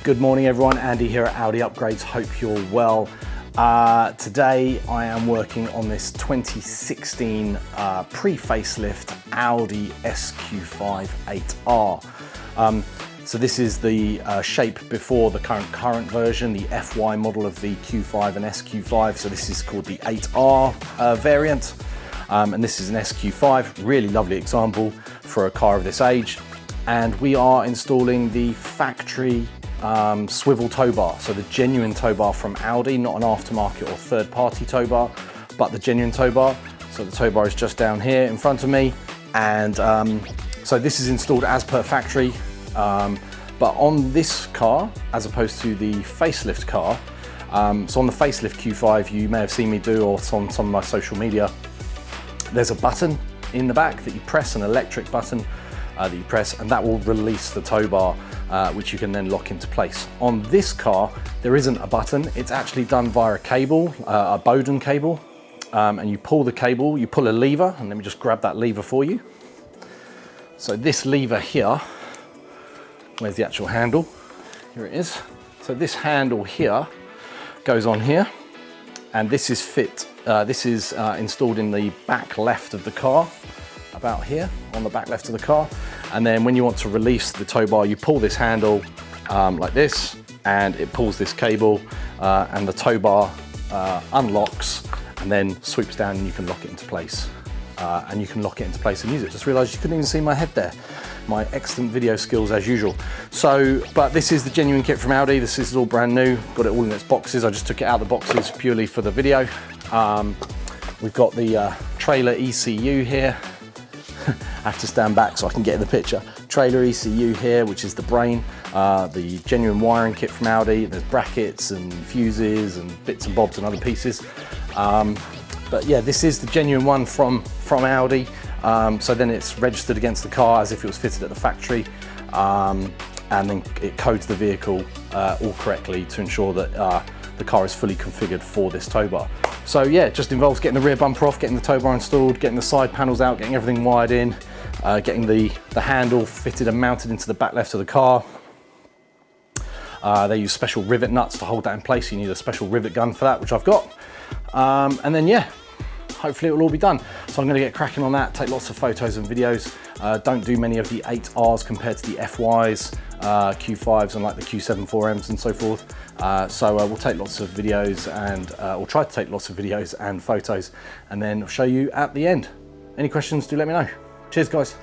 Good morning everyone, Andy here at Audi Upgrades, hope you're well. Today I am working on this 2016 pre-facelift Audi SQ5 8R. So this is the shape before the current version, the FY model of the Q5 and SQ5. So this is called the 8R variant. And this is an SQ5, really lovely example for a car of this age. And we are installing the factory swivel tow bar, so the genuine tow bar from Audi, not an aftermarket or third-party tow bar, but the genuine tow bar. So the tow bar is just down here in front of me, and so this is installed as per factory, but on this car, as opposed to the facelift car, so on the facelift Q5, you may have seen me do, or on some of my social media, there's a button in the back that you press, an electric button that you press, and that will release the tow bar, which you can then lock into place. On this car, there isn't a button. It's actually done via a cable, a Bowden cable, and you pull the cable, you pull a lever, and let me just grab that lever for you. So this lever here, where's the actual handle? Here it is. So this handle here goes on here, and this is installed in the back left of the car, about here on the back left of the car. And then when you want to release the tow bar, you pull this handle like this, and it pulls this cable, and the tow bar unlocks and then sweeps down, and you can lock it into place. And you can lock it into place and use it. Just realized you couldn't even see my head there. My excellent video skills as usual. So, but this is the genuine kit from Audi. This is all brand new. Got it all in its boxes. I just took it out of the boxes purely for the video. We've got the trailer ECU here. I have to stand back so I can get in the picture. Trailer ECU here, which is the brain, the genuine wiring kit from Audi. There's brackets and fuses and bits and bobs and other pieces. But yeah, this is the genuine one from Audi. So then it's registered against the car as if it was fitted at the factory. And then it codes the vehicle all correctly to ensure that the car is fully configured for this tow bar. So yeah, it just involves getting the rear bumper off, getting the tow bar installed, getting the side panels out, getting everything wired in, getting the handle fitted and mounted into the back left of the car. They use special rivet nuts to hold that in place. You need a special rivet gun for that, which I've got. And then yeah, hopefully it will all be done. So I'm gonna get cracking on that, take lots of photos and videos. Don't do many of the 8Rs compared to the FYs, Q5s and like the Q7 4Ms and so forth. So we'll take lots of videos and we'll try to take lots of videos and photos, and then I'll show you at the end. Any questions, do let me know. Cheers guys.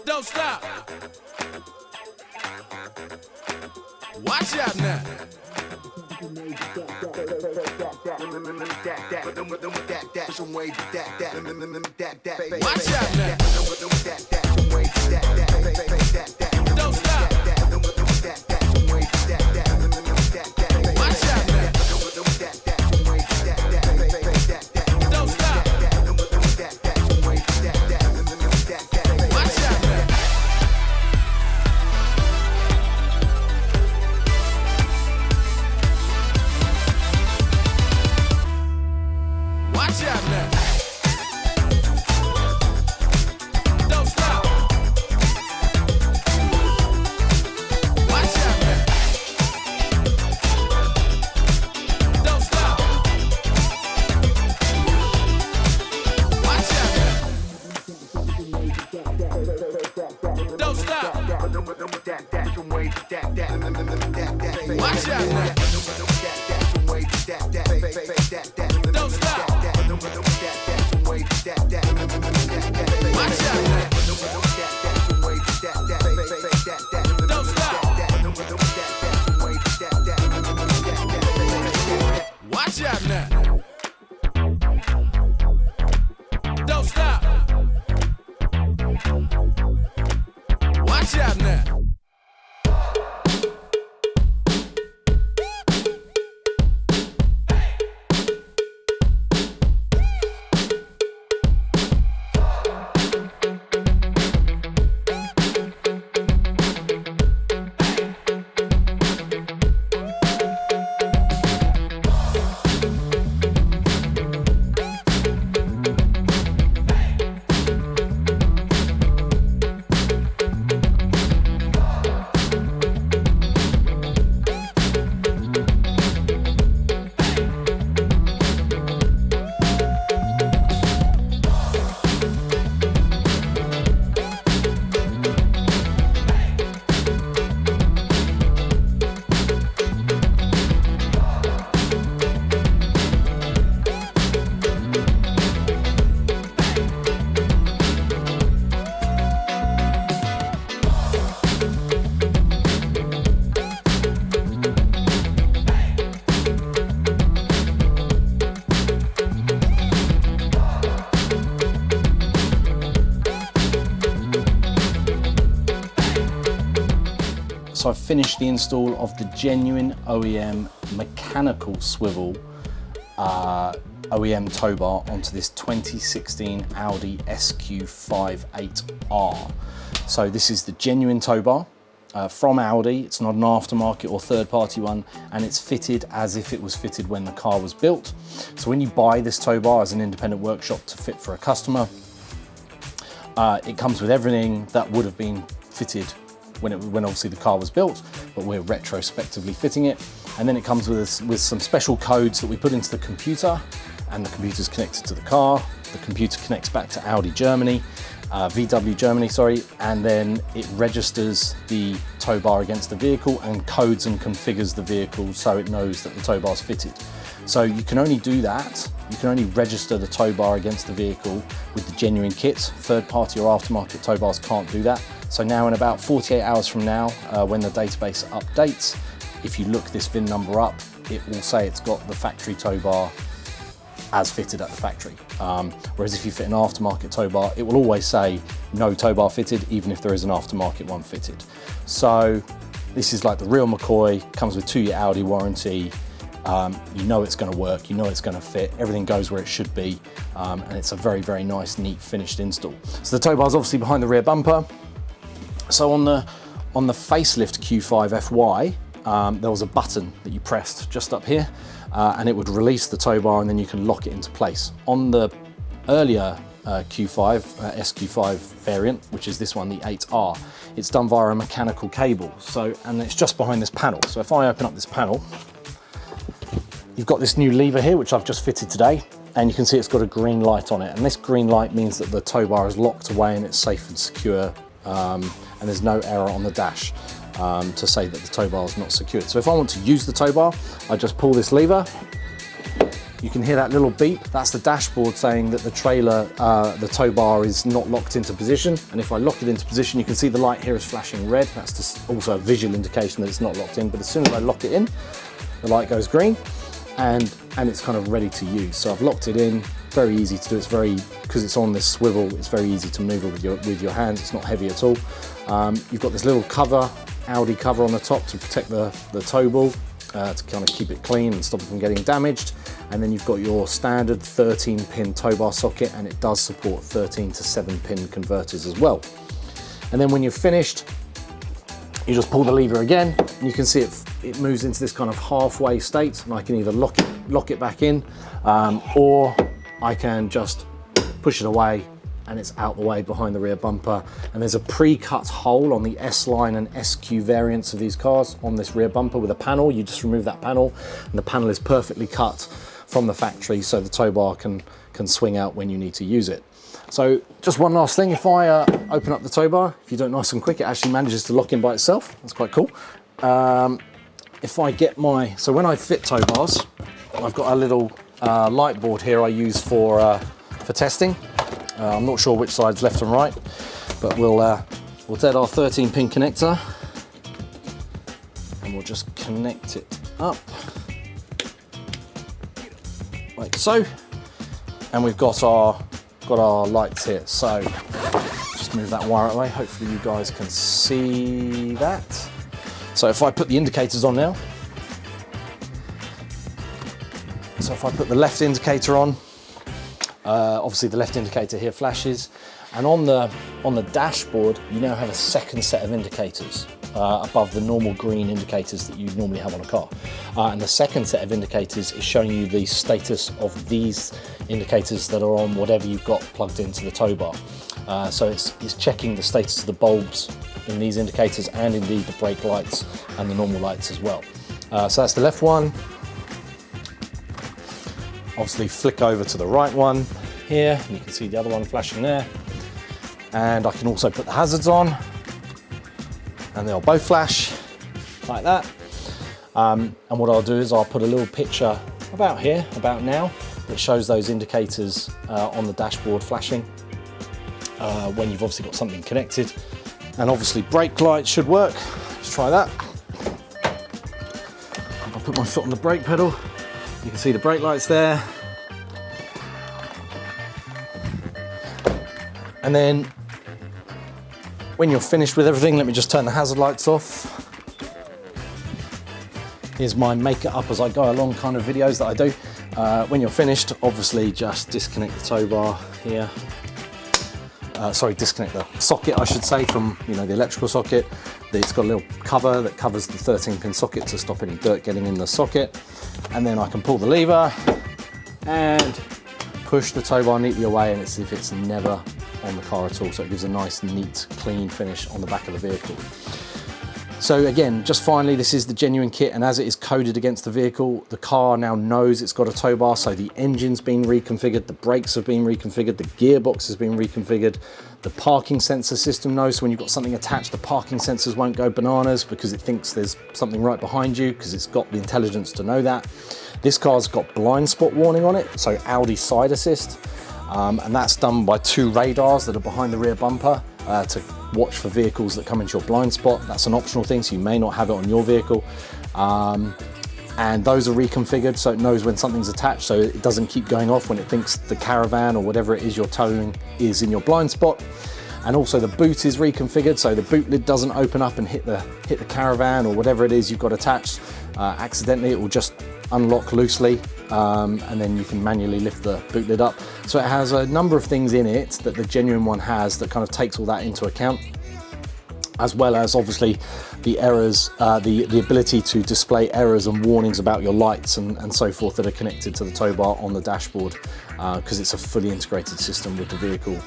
Don't stop. Watch out now. Watch out now. Don't stop. Watch out now. Don't stop. Watch out now. Watch out now. Don't stop. Watch out now. Don't stop. Watch out now. Don't stop. Watch out now. Don't stop. Watch out now. Don't stop. Watch out now. Don't stop. Watch out now. So I've finished the install of the genuine OEM mechanical swivel OEM tow bar onto this 2016 Audi SQ5 8R. So this is the genuine tow bar from Audi. It's not an aftermarket or third-party one, and it's fitted as if it was fitted when the car was built. So when you buy this tow bar as an independent workshop to fit for a customer, it comes with everything that would have been fitted when obviously the car was built, but we're retrospectively fitting it. And then it comes with some special codes that we put into the computer, and the computer's connected to the car. The computer connects back to Audi Germany, VW Germany, sorry, and then it registers the tow bar against the vehicle and codes and configures the vehicle so it knows that the tow bar's fitted. So you can only do that, you can only register the tow bar against the vehicle with the genuine kit. Third-party or aftermarket tow bars can't do that. So now in about 48 hours from now, when the database updates, if you look this VIN number up, it will say it's got the factory tow bar as fitted at the factory. Whereas if you fit an aftermarket tow bar, it will always say no tow bar fitted, even if there is an aftermarket one fitted. So this is like the real McCoy, comes with 2-year Audi warranty. You know it's going to work, you know it's going to fit, everything goes where it should be, and it's a very, very nice, neat, finished install. So the tow bar is obviously behind the rear bumper. So on the facelift Q5 FY, there was a button that you pressed just up here, and it would release the tow bar, and then you can lock it into place. On the earlier Q5, SQ5 variant, which is this one, the 8R, it's done via a mechanical cable. And it's just behind this panel. So if I open up this panel, you've got this new lever here, which I've just fitted today, and you can see it's got a green light on it. And this green light means that the tow bar is locked away and it's safe and secure, and there's no error on the dash to say that the tow bar is not secured. So if I want to use the tow bar, I just pull this lever, you can hear that little beep. That's the dashboard saying that the trailer, the tow bar is not locked into position. And if I lock it into position, you can see the light here is flashing red. That's just also a visual indication that it's not locked in. But as soon as I lock it in, the light goes green and it's kind of ready to use. So I've locked it in, very easy to do. It's very, because it's on this swivel, it's very easy to move it with your hands. It's not heavy at all. You've got this little cover, Audi cover on the top to protect the tow ball, to kind of keep it clean and stop it from getting damaged. And then you've got your standard 13-pin tow bar socket, and it does support 13 to 7-pin converters as well. And then when you're finished, you just pull the lever again, and you can see it moves into this kind of halfway state, and I can either lock it back in, or I can just push it away and it's out the way behind the rear bumper. And there's a pre-cut hole on the S-Line and SQ variants of these cars on this rear bumper with a panel. You just remove that panel, and the panel is perfectly cut from the factory, so the tow bar can swing out when you need to use it. So just one last thing, if I open up the tow bar, if you do it nice and quick, it actually manages to lock in by itself. That's quite cool. If I get so when I fit tow bars, I've got a little light board here I use for testing. I'm not sure which side's left and right, but we'll dead our 13-pin connector, and we'll just connect it up like so. And we've got our lights here. So just move that wire away. Hopefully you guys can see that. So if I put the indicators on now, so if I put the left indicator on, obviously the left indicator here flashes, and on the dashboard you now have a second set of indicators above the normal green indicators that you normally have on a car. And the second set of indicators is showing you the status of these indicators that are on whatever you've got plugged into the tow bar. So it's checking the status of the bulbs in these indicators, and indeed the brake lights and the normal lights as well. So that's the left one. Obviously flick over to the right one here, and you can see the other one flashing there. And I can also put the hazards on, and they'll both flash like that. And what I'll do is I'll put a little picture about here, about now, that shows those indicators on the dashboard flashing when you've obviously got something connected. And obviously brake lights should work. Let's try that. I'll put my foot on the brake pedal. You can see the brake lights there. And then when you're finished with everything, let me just turn the hazard lights off. Here's my make it up as I go along kind of videos that I do. When you're finished, obviously just disconnect the tow bar here. Disconnect the socket, I should say, from the electrical socket. It's got a little cover that covers the 13-pin socket to stop any dirt getting in the socket. And then I can pull the lever and push the tow bar neatly away, and it's as if it's never on the car at all. So it gives a nice, neat, clean finish on the back of the vehicle. So again, just finally, this is the genuine kit, and as it is coded against the vehicle, the car now knows it's got a tow bar. So the engine's been reconfigured, the brakes have been reconfigured, the gearbox has been reconfigured, the parking sensor system knows. So when you've got something attached, the parking sensors won't go bananas because it thinks there's something right behind you, because it's got the intelligence to know that. This car's got blind spot warning on it, so Audi side assist, and that's done by 2 radars that are behind the rear bumper to watch for vehicles that come into your blind spot. That's an optional thing, so you may not have it on your vehicle. And those are reconfigured so it knows when something's attached, so it doesn't keep going off when it thinks the caravan or whatever it is you're towing is in your blind spot. And also the boot is reconfigured, so the boot lid doesn't open up and hit the caravan or whatever it is you've got attached accidentally. It will just unlock loosely, and then you can manually lift the boot lid up. So it has a number of things in it that the genuine one has that kind of takes all that into account, as well as obviously the errors, the ability to display errors and warnings about your lights and so forth that are connected to the tow bar on the dashboard, because it's a fully integrated system with the vehicle,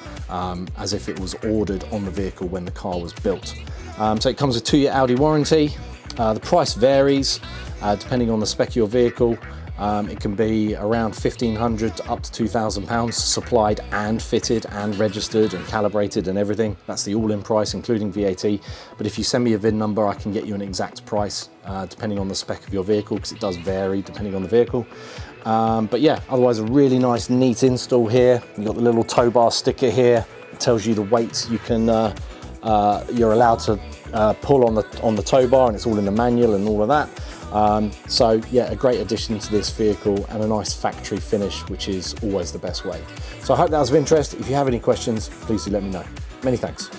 as if it was ordered on the vehicle when the car was built. So it comes with 2-year Audi warranty. The price varies depending on the spec of your vehicle. It can be around £1,500 up to £2,000 supplied and fitted and registered and calibrated and everything. That's the all-in price, including VAT. But if you send me a VIN number, I can get you an exact price depending on the spec of your vehicle, because it does vary depending on the vehicle. But yeah, otherwise a really nice, neat install here. You've got the little tow bar sticker here. It tells you the weights you can, you're allowed to pull on the tow bar, and it's all in the manual and all of that. So yeah, a great addition to this vehicle and a nice factory finish, which is always the best way. So I hope that was of interest. If you have any questions, please do let me know. Many thanks.